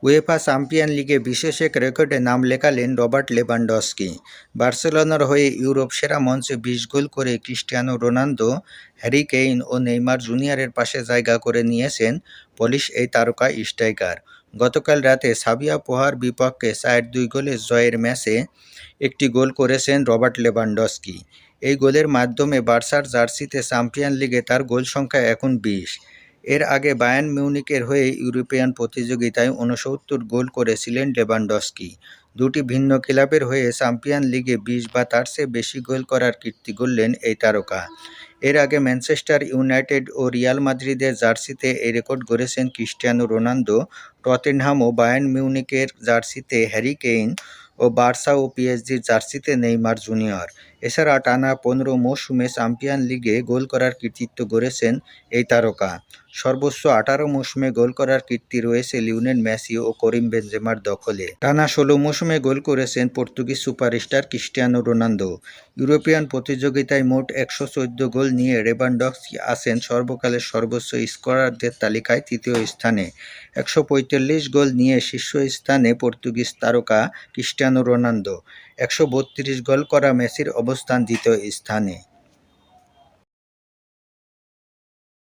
UEFA champion লিগে বিশেষ এক রেকর্ডে নাম লেখালেন রবার্ট লেভানডস্কি। বার্সেলোনার হয়ে ইউরোপ সেরা মঞ্চে ২০ গোল করে ক্রিস্টিয়ানো রোনালদো, হ্যারি কেইন ও নেইমার জুনিয়রের পাশে জায়গা করে নিয়েছেন পোলিশ এই তারকা স্ট্রাইকার। গতকাল রাতে সাভিয়া পোহার বিপক্ষে ৪-২ গোলের জয়ের ম্যাচে একটি গোল করেছেন রবার্ট লেভানডস্কি। এই গোলের মাধ্যমে বার্সার জার্সিতে চ্যাম্পিয়ন লিগে তার গোল সংখ্যা এখন ২০। এর আগে বায়ার্ন মিউনিখের হয়ে ইউরোপিয়ান প্রতিযোগিতায় ৬৯ গোল করেছিলেন লেভানডস্কি। দুটি ভিন্ন ক্লাবের হয়ে চ্যাম্পিয়ন লিগে ২০ বা তার চেয়ে বেশি গোল করার কীর্তি গড়লেন এই তারকা। এর আগে ম্যানচেস্টার ইউনাইটেড ও রিয়াল মাদ্রিদের জার্সিতে এই রেকর্ড গড়েছেন ক্রিস্টিয়ানো রোনালদো, টটেনহাম ও বায়ার্ন মিউনিখের জার্সিতে হ্যারি কেইন ও বার্সা ও পিএসজির জার্সিতে নেইমার জুনিয়র। এছাড়া টানা ১৫ মৌসুমে চ্যাম্পিয়ন লিগে গোল করার কৃতিত্ব গড়েছেন এই তারকা। সর্বোচ্চ ১৮ মৌসুমে গোল করার কীর্তি রয়েছে লিওনেল মেসি ও করিম বেনজেমার দখলে। টানা ১৬ মৌসুমে গোল করেছেন Portuguese superstar Cristiano Ronaldo. European প্রতিযোগিতায় মোট ১১৪ গোল নিয়ে লেভানডস্কি আছেন সর্বকালের সর্বোচ্চ স্কোরারদের তালিকায় তৃতীয় স্থানে। ১৪৫ গোল নিয়ে শীর্ষস্থানে পর্তুগিজ তারকা ক্রিস্টিয়ানো রোনালদো। ১৩২ গোল করা মেসির অবস্থান দ্বিতীয় স্থানে।